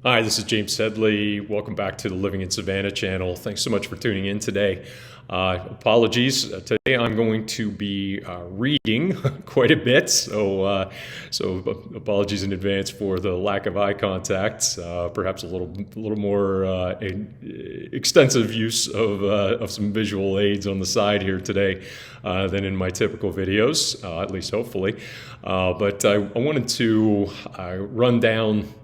Hi, this is James Sedley. Welcome back to the Living in Savannah channel. Thanks so much for tuning in today. Apologies. Today I'm going to be reading quite a bit, so apologies in advance for the lack of eye contact. Perhaps a little more extensive use of some visual aids on the side here today than in my typical videos, at least hopefully. But I wanted to run down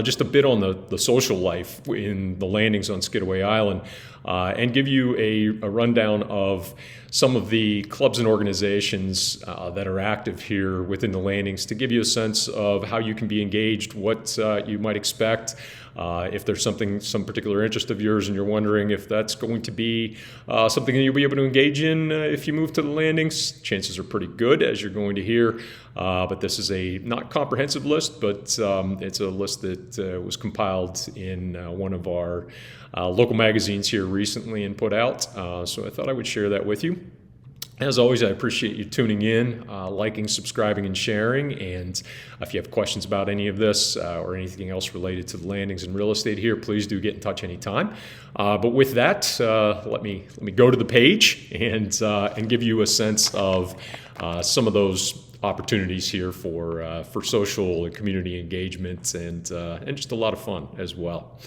just a bit on the social life in the landings on Skidaway Island and give you a rundown of some of the clubs and organizations that are active here within the landings to give you a sense of how you can be engaged, what you might expect. If there's some particular interest of yours and you're wondering if that's going to be something that you'll be able to engage in if you move to the landings, chances are pretty good, as you're going to hear. But this is a not comprehensive list, but it's a list that was compiled in one of our local magazines here recently and put out. So I thought I would share that with you. As always, I appreciate you tuning in, liking, subscribing, and sharing. And if you have questions about any of this or anything else related to the landings and real estate here, please do get in touch anytime. But with that, let me go to the page and give you a sense of some of those opportunities here for social and community engagement and just a lot of fun as well.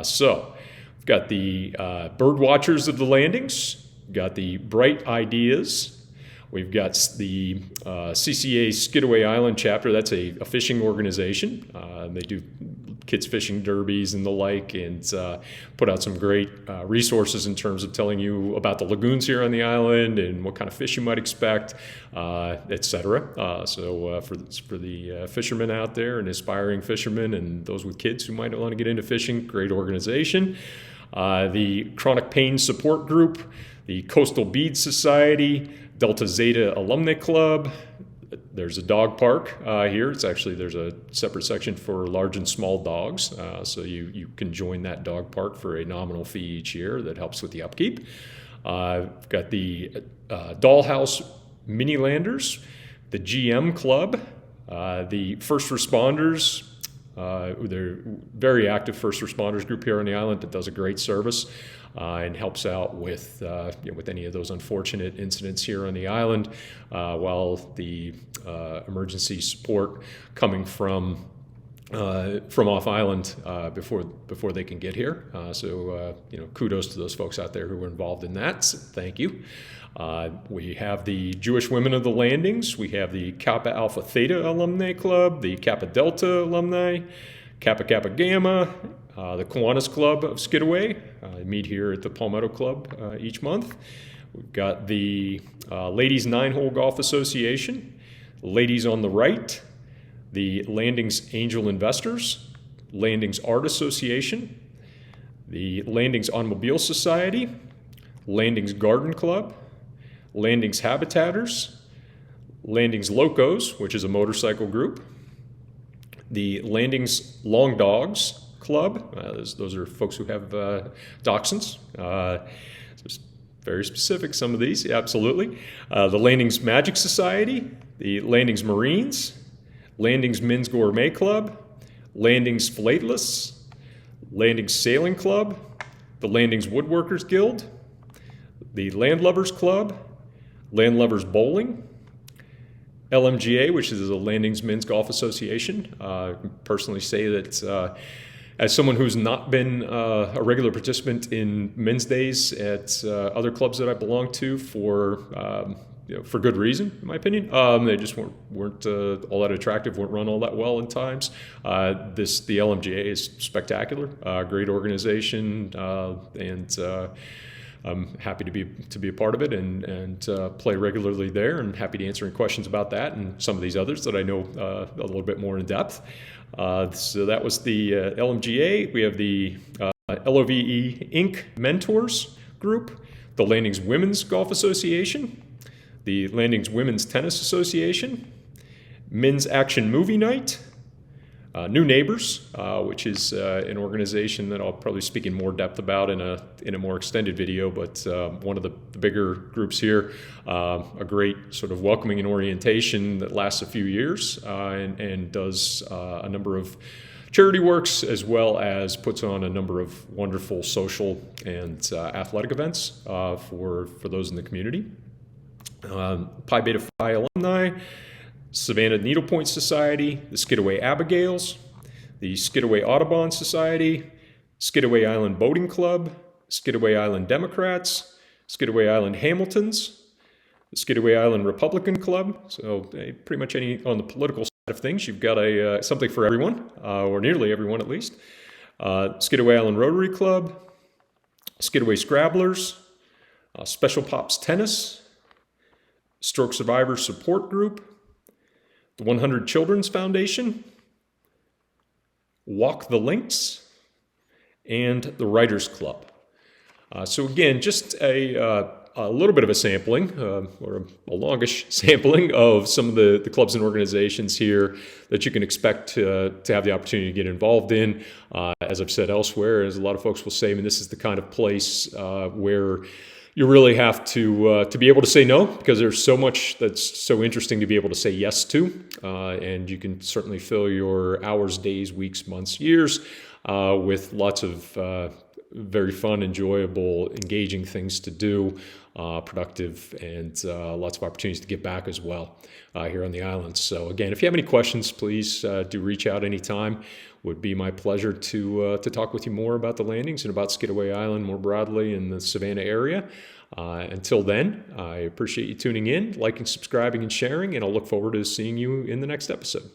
So we've got the bird watchers of the landings. We've got the Bright Ideas. We've got the CCA Skidaway Island chapter. That's a fishing organization. They do kids fishing derbies and the like, and put out some great resources in terms of telling you about the lagoons here on the island and what kind of fish you might expect, etc. So for the fishermen out there and aspiring fishermen and those with kids who might want to get into fishing, great organization. The Chronic Pain Support Group, the Coastal Bead Society, Delta Zeta Alumni Club. There's a dog park here. There's a separate section for large and small dogs. So you can join that dog park for a nominal fee each year that helps with the upkeep. We've got the Dollhouse Mini Landers, the GM Club, the First Responders. They're very active first responders group here on the island that does a great service and helps out with any of those unfortunate incidents here on the island, while the emergency support coming from off island before they can get here. So kudos to those folks out there who were involved in that. So thank you. We have the Jewish Women of the Landings. We have the Kappa Alpha Theta Alumni Club, the Kappa Delta Alumni, Kappa Kappa Gamma, the Kiwanis Club of Skidaway. They meet here at the Palmetto Club each month. We've got the Ladies Nine-Hole Golf Association, Ladies on the Right, the Landings Angel Investors, Landings Art Association, the Landings Automobile Society, Landings Garden Club, Landings Habitators, Landings Locos, which is a motorcycle group, the Landings Long Dogs Club. Those are folks who have dachshunds. Very specific, some of these, yeah, absolutely. The Landings Magic Society, the Landings Marines, Landings Men's Gourmet Club, Landings Philateless, Landings Sailing Club, the Landings Woodworkers Guild, the Landlovers Club, Landlovers Bowling, LMGA, which is the Landings Men's Golf Association. I can personally say that as someone who's not been a regular participant in men's days at other clubs that I belong to for good reason, in my opinion. They just weren't all that attractive, weren't run all that well in times. The LMGA is spectacular, great organization, and I'm happy to be a part of it and play regularly there, and happy to answer any questions about that and some of these others that I know a little bit more in depth. So that was the LMGA. We have the LOVE Inc. Mentors Group, the Landings Women's Golf Association, the Landings Women's Tennis Association, Men's Action Movie Night, New Neighbors, which is an organization that I'll probably speak in more depth about in a more extended video, but one of the bigger groups here, a great sort of welcoming and orientation that lasts a few years and does a number of charity works, as well as puts on a number of wonderful social and athletic events for those in the community. Pi Beta Phi alumni, Savannah Needlepoint Society, the Skidaway Abigails, the Skidaway Audubon Society, Skidaway Island Boating Club, Skidaway Island Democrats, Skidaway Island Hamiltons, the Skidaway Island Republican Club. So pretty much any on the political side of things, you've got something for everyone, or nearly everyone at least. Skidaway Island Rotary Club, Skidaway Scrabblers, Special Pops Tennis, Stroke Survivors Support Group, the 100 Children's Foundation, Walk the Links, and the Writers Club. So again, just a little bit of a sampling, or a longish sampling of some of the clubs and organizations here that you can expect to have the opportunity to get involved in. As I've said elsewhere, as a lot of folks will say, I mean, this is the kind of place where you really have to be able to say no, because there's so much that's so interesting to be able to say yes to, and you can certainly fill your hours, days, weeks, months, years with lots of very fun, enjoyable, engaging things to do, productive, and lots of opportunities to give back as well here on the islands. So again, if you have any questions, please do reach out anytime. Would be my pleasure to talk with you more about the landings and about Skidaway Island more broadly in the Savannah area. Until then, I appreciate you tuning in, liking, subscribing, and sharing, and I'll look forward to seeing you in the next episode.